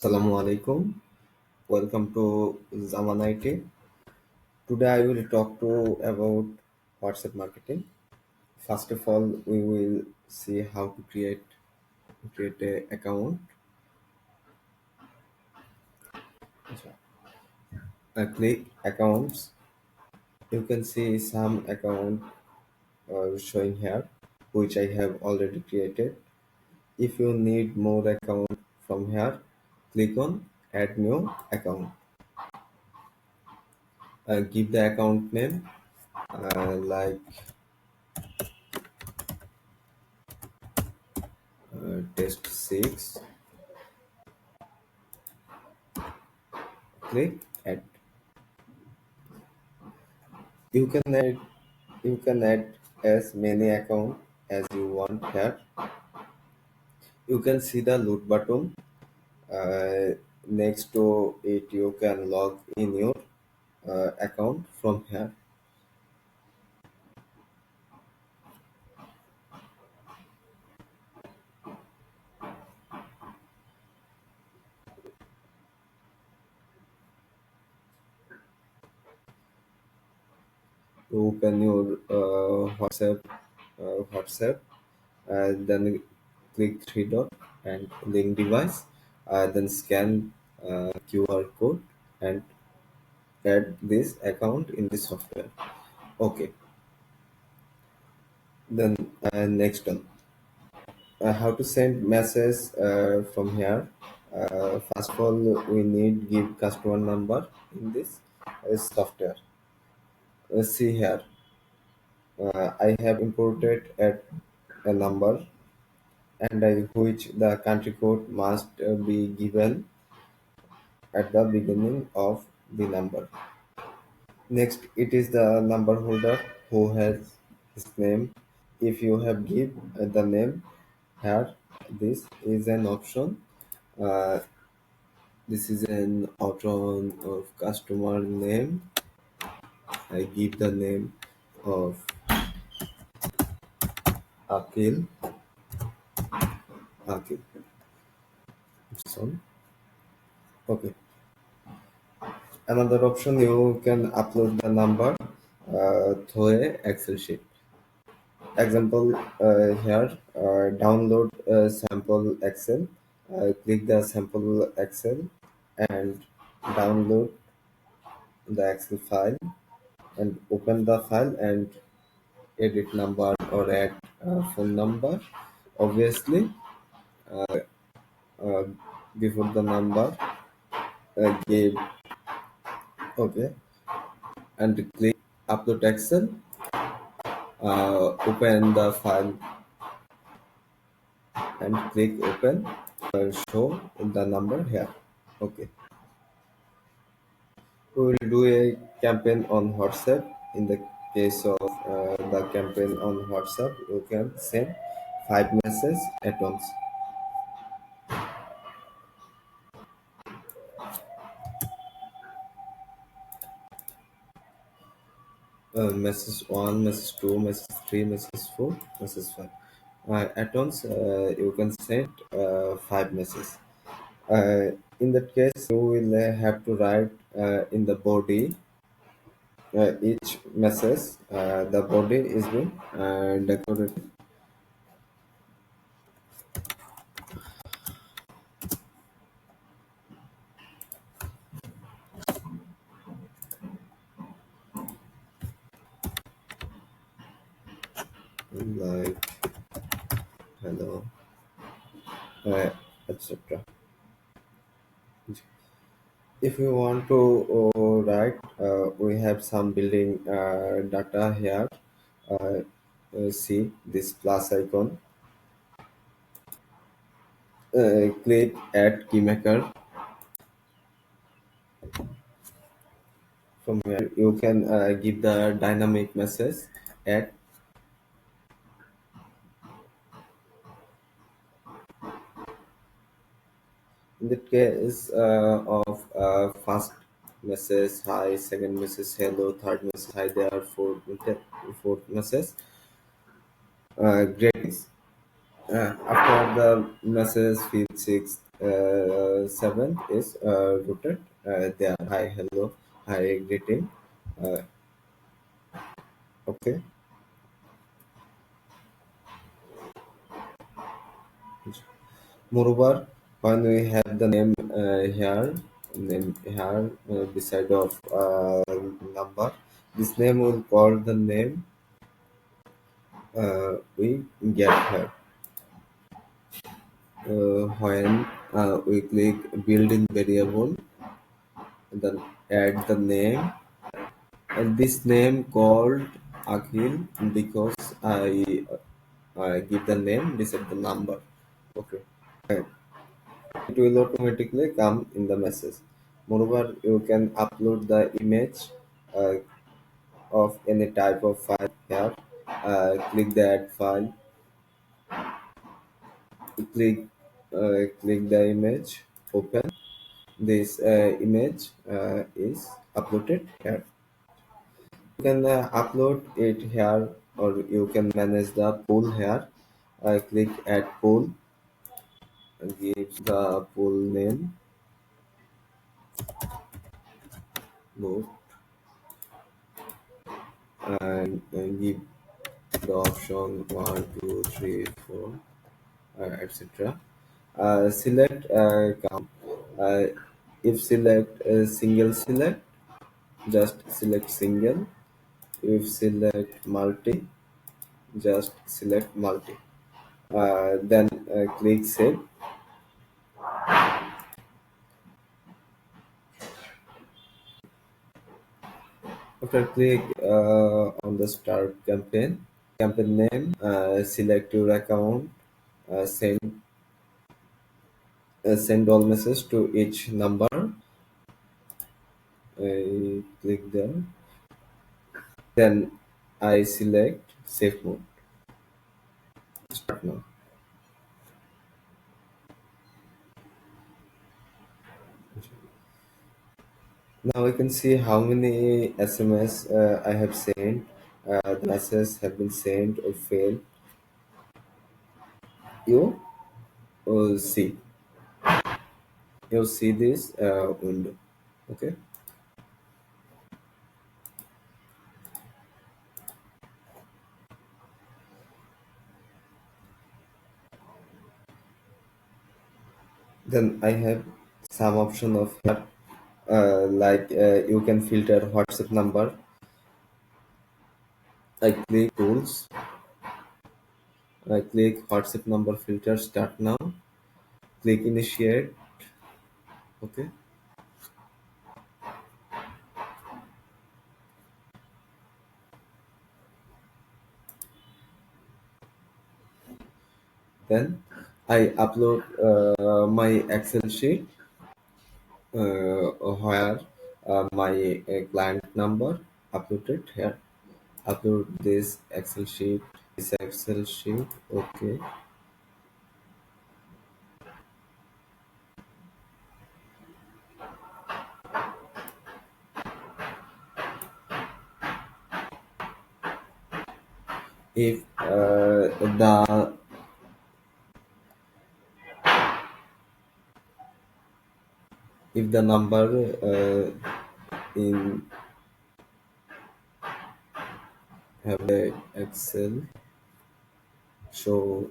Assalamu alaikum. Welcome to ZAMAN IT. Today I will talk to about WhatsApp marketing. First of all, we will see how to create a account. Click accounts. You can see some account showing here, which I have already created. If you need more account from here, click on add new account. Give the account name like test 6. Click add. You can add as many accounts as you want here. You can see the loot button. Next to it, you can log in your account from here. You open your WhatsApp, then click three dot and link device. Then scan QR code and add this account in the software. Okay. Then next one. How to send message from here. First of all, we need give customer number in this software. See here, I have imported at a number, and which the country code must be given at the beginning of the number. Next, it is the number holder who has his name. If you have give the name here, this is an option. Uh, This is an outline of customer name. I give the name of Akil. Akil. Son. Okay. Another option, you can upload the number through a Excel sheet. Example here, download sample Excel. Click the sample Excel and download the Excel file and open the file and edit number or add phone number. Obviously, uh, before the number give okay and click upload Excel. Open the file and click open. Show the number here. Okay, we will do a campaign on WhatsApp. In the case of the campaign on WhatsApp, you can send 5 messages at once. Message 1, message 2, message 3, message 4, message 5. At once, you can send 5 messages. In that case, you will have to write in the body each message. The body is being decorated like hello, etc. If you want to write, we have some building data here. Uh, See this plus icon. Click add keymaker. From here, you can give the dynamic message. Add in the case of first message hi, second message hello, third message hi there, fourth message greetings. After the message field 6, Seventh is rooted. They are hi, hello, hi, greeting. Uh, okay. Moreover, when we have the name here beside of number, this name will call the name we get here. When we click build in variable, then add the name, and this name called Akhil because I give the name beside the number. Okay. Right. It will automatically come in the message. Moreover, you can upload the image uh, of any type of file here. Click the add file. Click click the image. Open. This image is uploaded here. You can upload it here, or you can manage the pool here. Click add pool. Give the pool name. Book and give the option 1, 2, 3, 4, etc. Select count. Uh, if select single select, just select single. If select multi, just select multi. Then click save. After click on the start campaign name, select your account, send all message to each number. I click there. Then I select safe mode. Start now. Now we can see how many SMS I have sent. The messages have been sent or failed. You see. You see this window. Okay. Then I have some option of here, like you can filter WhatsApp number. I click tools. I click WhatsApp number filter. Start now. Click initiate. Okay. Then I upload my Excel sheet where my client number uploaded here. Upload this Excel sheet. This Excel sheet. Okay. If the number in have a Excel show